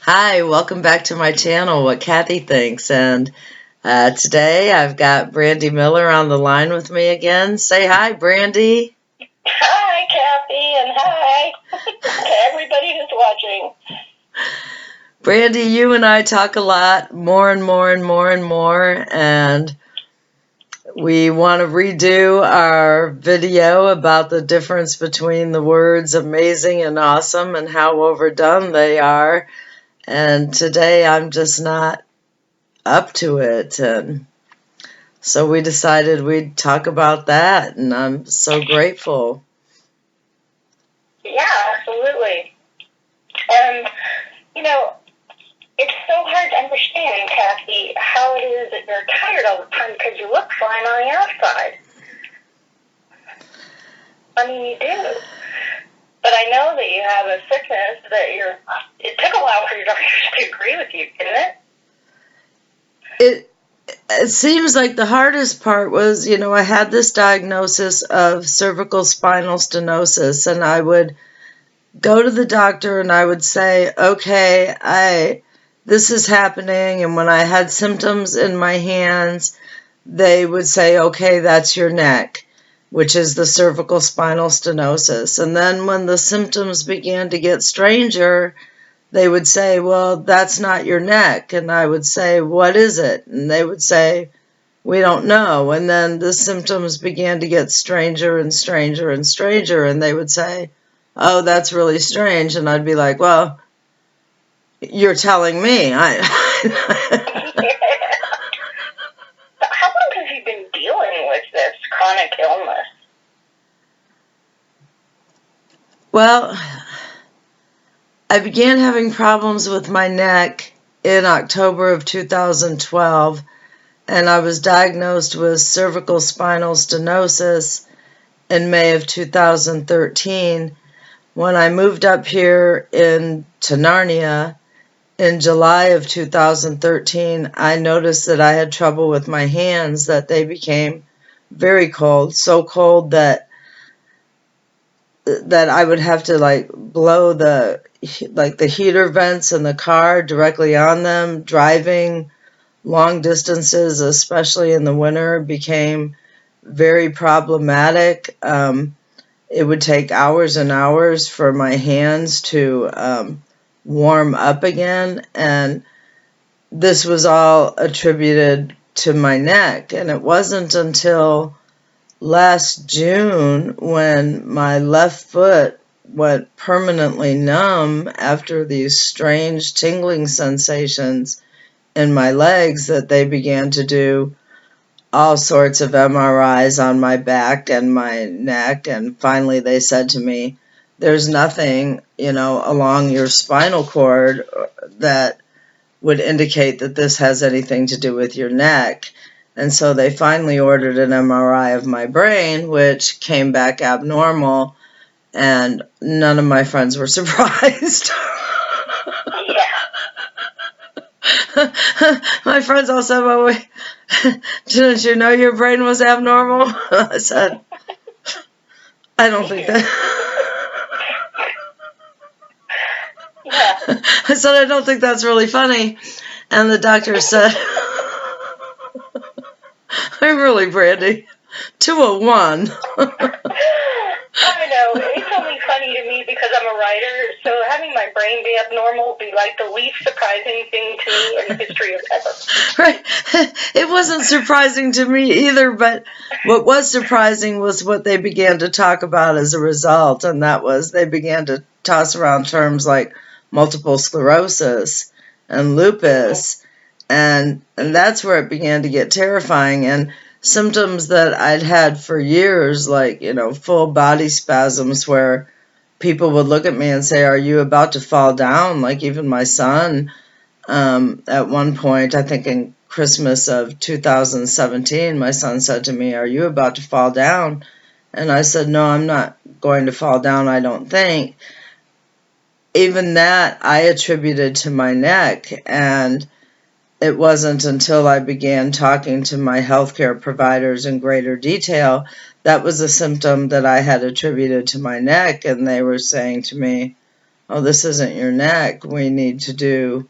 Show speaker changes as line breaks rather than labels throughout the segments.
Hi, welcome back to my channel, What Kathy Thinks. And today I've got Brandy Miller on the line with me again. Say hi, Brandy.
Hi, Kathy, and hi to everybody who's watching.
Brandy, you and I talk a lot, more and more and more and more, and we want to redo our video about the difference between the words amazing and awesome and how overdone they are. And today I'm just not up to it. And so we decided we'd talk about that, and I'm so grateful.
Yeah, absolutely. And, it's so hard to understand, Kathy, how it is that you're tired all the time because you look fine on the outside. I mean, you do. But I know that you have a sickness that it took a while for your doctors to agree with you, didn't it?
It seems like the hardest part was, I had this diagnosis of cervical spinal stenosis, and I would go to the doctor and I would say, okay, this is happening. And when I had symptoms in my hands, they would say, okay, that's your neck, which is the cervical spinal stenosis. And then when the symptoms began to get stranger, they would say, well, that's not your neck. And I would say, what is it? And they would say, we don't know. And then the symptoms began to get stranger and stranger and stranger. And they would say, oh, that's really strange. And I'd be like, well, you're telling me.
How long have you been dealing with this chronic illness?
Well, I began having problems with my neck in October of 2012, and I was diagnosed with cervical spinal stenosis in May of 2013. When I moved up here to Narnia in July of 2013, I noticed that I had trouble with my hands, that they became very cold, so cold that I would have to blow the heater vents in the car directly on them. Driving long distances, especially in the winter, became very problematic. It would take hours and hours for my hands to warm up again, and this was all attributed to my neck. And it wasn't until last June when my left foot went permanently numb after these strange tingling sensations in my legs that they began to do all sorts of MRIs on my back and my neck, and finally they said to me, there's nothing, along your spinal cord that would indicate that this has anything to do with your neck. And so they finally ordered an MRI of my brain, which came back abnormal, and none of my friends were surprised. My friends all said, well, wait, didn't you know your brain was abnormal? I said, I don't think that. I said, I don't think that's really funny. And the doctor said, I'm really Brandy. 201.
I know. It's only funny to me because I'm a writer, so having my brain be abnormal would be like the least surprising thing to me in the history of ever.
Right. It wasn't surprising to me either, but what was surprising was what they began to talk about as a result, and that was they began to toss around terms like multiple sclerosis and lupus, and that's where it began to get terrifying. And symptoms that I'd had for years, like, full body spasms where people would look at me and say, are you about to fall down? Like even my son, at one point, I think in Christmas of 2017, my son said to me, are you about to fall down? And I said, no, I'm not going to fall down, I don't think. Even that I attributed to my neck, and it wasn't until I began talking to my healthcare providers in greater detail that was a symptom that I had attributed to my neck, and they were saying to me, oh, this isn't your neck. We need to do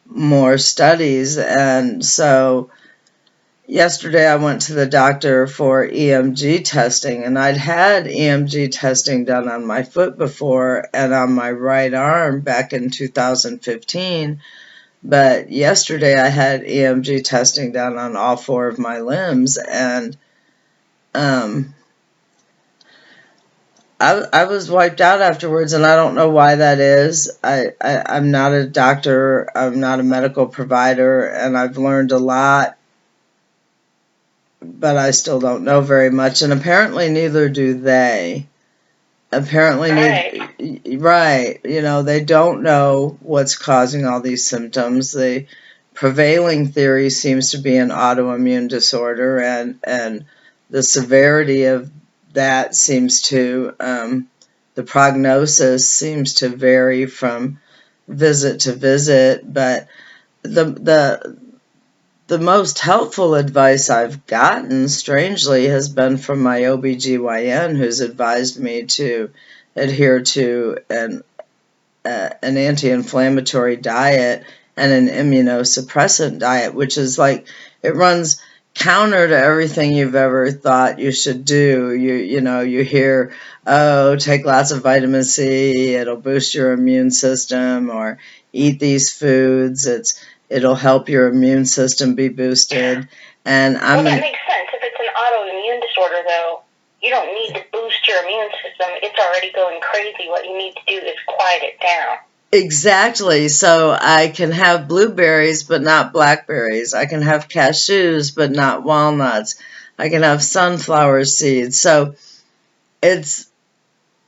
more studies. And so yesterday I went to the doctor for EMG testing, and I'd had EMG testing done on my foot before and on my right arm back in 2015. But yesterday I had EMG testing done on all four of my limbs, and um, I was wiped out afterwards, and I don't know why that is. I'm not a doctor, I'm not a medical provider, and I've learned a lot, but I still don't know very much, and apparently neither do they. Apparently, right, they don't know what's causing all these symptoms. The prevailing theory seems to be an autoimmune disorder, and the severity of that seems to, the prognosis seems to vary from visit to visit, but the most helpful advice I've gotten, strangely, has been from my OBGYN, who's advised me to adhere to an anti-inflammatory diet and an immunosuppressant diet, which is like, it runs counter to everything you've ever thought you should do. You hear, oh, take lots of vitamin C, it'll boost your immune system, or eat these foods, it'll help your immune system be boosted. And
well, that makes sense. If it's an autoimmune disorder, though, you don't need to boost your immune system. It's already going crazy. What you need to do is quiet it down.
Exactly. So I can have blueberries, but not blackberries. I can have cashews, but not walnuts. I can have sunflower seeds. So it's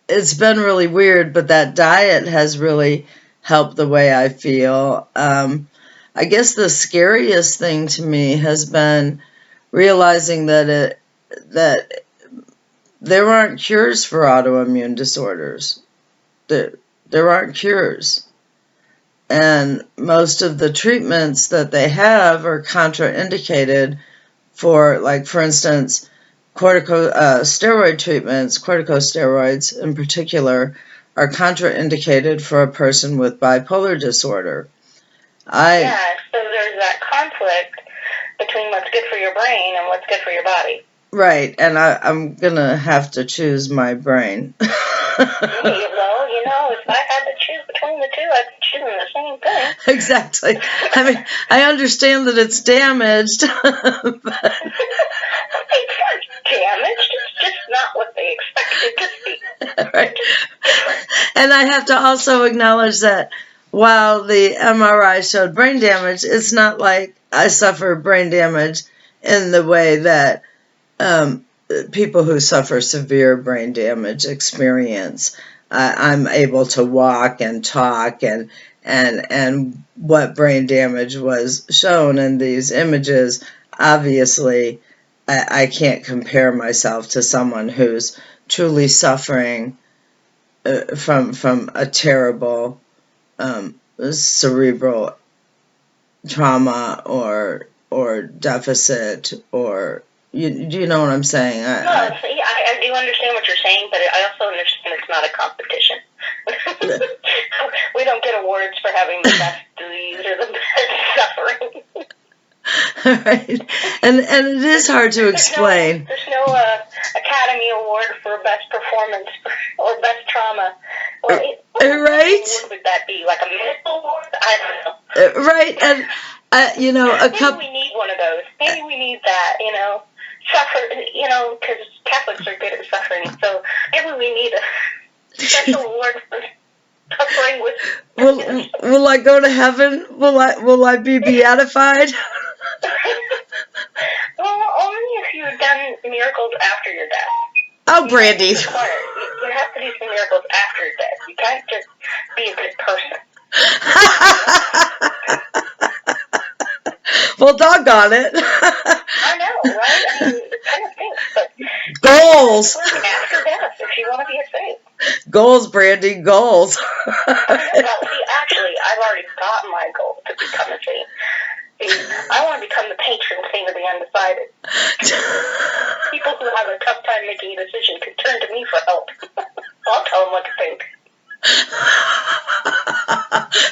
been really weird, but that diet has really helped the way I feel. I guess the scariest thing to me has been realizing that there aren't cures for autoimmune disorders. There aren't cures. And most of the treatments that they have are contraindicated for, like, for instance, steroid treatments, corticosteroids in particular, are contraindicated for a person with bipolar disorder.
Yeah, so there's that conflict between what's good for your brain and what's good for your body.
Right, and I'm going to have to choose my brain.
Well, if I had to choose between the two, I'd be choosing the same thing.
Exactly. I mean, I understand that it's damaged.
But it's not damaged. It's just not what they expected to see.
Right. And I have to also acknowledge that while the MRI showed brain damage, it's not like I suffer brain damage in the way that people who suffer severe brain damage experience. I'm able to walk and talk, and what brain damage was shown in these images, obviously, I can't compare myself to someone who's truly suffering from a terrible cerebral trauma or deficit, or do you know what I'm saying?
I do understand what you're saying, but I also understand it's not a competition. We don't get awards for having the best disease or the best suffering.
Right. And it is hard to explain.
There's no Academy Award for best performance or best trauma. Well,
right?
What would that be? Like a medical award? I don't know.
Right. And
maybe we need one of those. Maybe we need that. Suffer. Because Catholics are good at suffering. So maybe we need a special award for suffering with.
Will I go to heaven? Will I be beatified?
Well, only if you've done miracles after your death.
Oh, Brandy.
You have to do some miracles after your death. You can't just be a good person.
Well, doggone it.
I know, right? I mean, it kind of stinks, but
goals.
After death, if you want to be a saint.
Goals, Brandy, goals.
Well, see, actually, I've already got my goal to become a saint. I want to become the patron saint of the undecided. People who have a tough time making a decision can turn to me for help. I'll tell them what to think.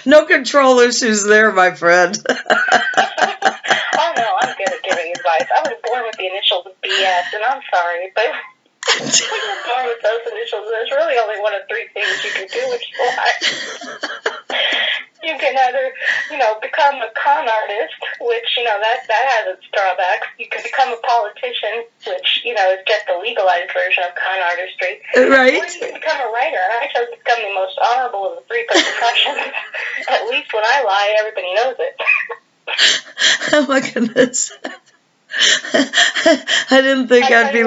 No control issues there, my friend.
Oh no, I'm good at giving advice. I was born with the initials BS, and I'm sorry, but when you're born with those initials, there's really only one of three things you can do with your life. You can either, become a con artist, which, that has its drawbacks. You can become a politician, which, is just the legalized version of con artistry.
Right.
Or you can become a writer, and I chose to become the most honorable of the three professions. At least when I lie, everybody knows it.
Oh my goodness. I didn't think I'd be.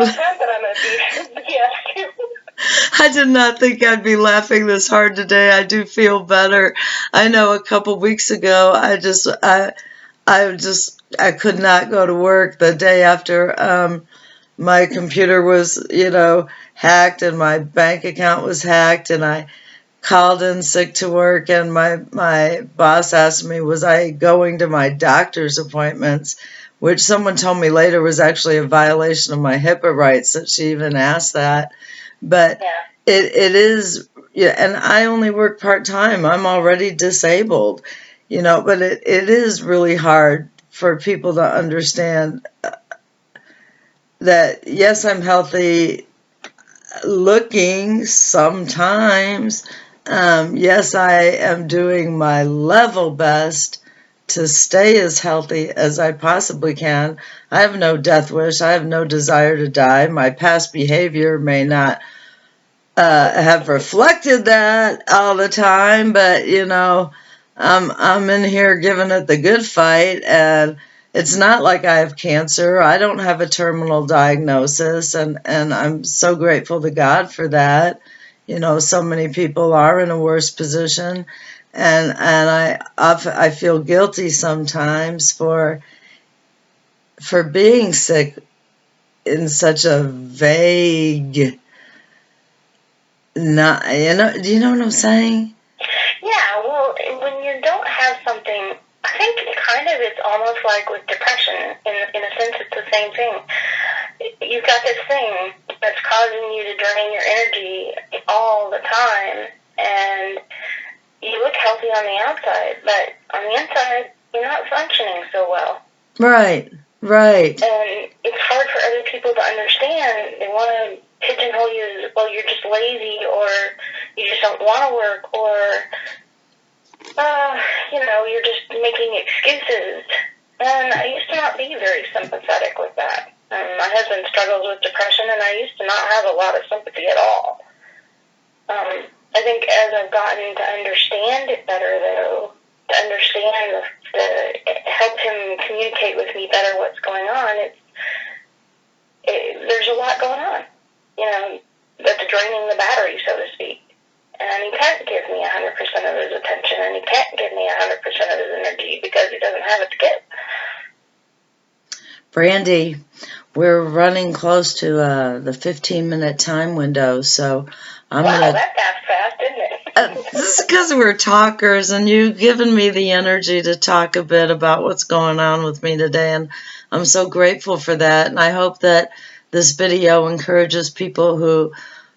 I did not think I'd be laughing this hard today. I do feel better. I know a couple weeks ago, I could not go to work the day after my computer was, hacked and my bank account was hacked, and I called in sick to work, and my boss asked me, was I going to my doctor's appointments, which someone told me later was actually a violation of my HIPAA rights that she even asked that. But it is, and I only work part-time. I'm already disabled, but it is really hard for people to understand that, yes, I'm healthy looking sometimes. Yes, I am doing my level best to stay as healthy as I possibly can. I have no death wish. I have no desire to die. My past behavior may not have reflected that all the time, but I'm in here giving it the good fight, and it's not like I have cancer. I don't have a terminal diagnosis, and I'm so grateful to God for that. So many people are in a worse position, and I feel guilty sometimes for being sick in such a vague. Not, do you know what I'm saying?
Yeah, well, when you don't have something, I think it's almost like with depression. In a sense, it's the same thing. You've got this thing that's causing you to drain your energy all the time, and you look healthy on the outside, but on the inside, you're not functioning so well.
Right.
And it's hard for other people to understand. They want to pigeonhole you as, well, you're just lazy, or you just don't want to work, or, you're just making excuses. And I used to not be very sympathetic with that. My husband struggles with depression, and I used to not have a lot of sympathy at all. I think as I've gotten to understand it better, though, to understand help him communicate with me better what's going on, there's a lot going on, that's draining the battery, so to speak. And he can't give me 100% of his attention, and he can't give me 100% of his energy because he doesn't have it to give.
Brandy, we're running close to the 15-minute time window, so I'm
gonna. Wow, that passed fast, didn't it?
This is because we're talkers, and you've given me the energy to talk a bit about what's going on with me today, and I'm so grateful for that. And I hope that this video encourages people who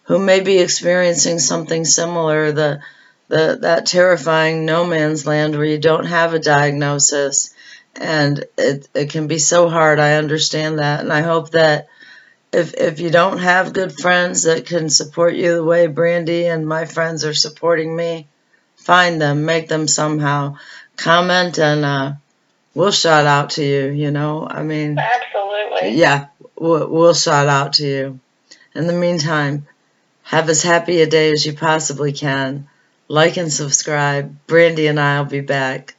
may be experiencing something similar, that terrifying no man's land where you don't have a diagnosis, and it can be so hard. I understand that, and I hope that if you don't have good friends that can support you the way Brandy and my friends are supporting me, find them, make them somehow. Comment, and we'll shout out to you, I mean.
Absolutely.
Yeah, we'll shout out to you. In the meantime, have as happy a day as you possibly can. Like and subscribe. Brandy and I will be back.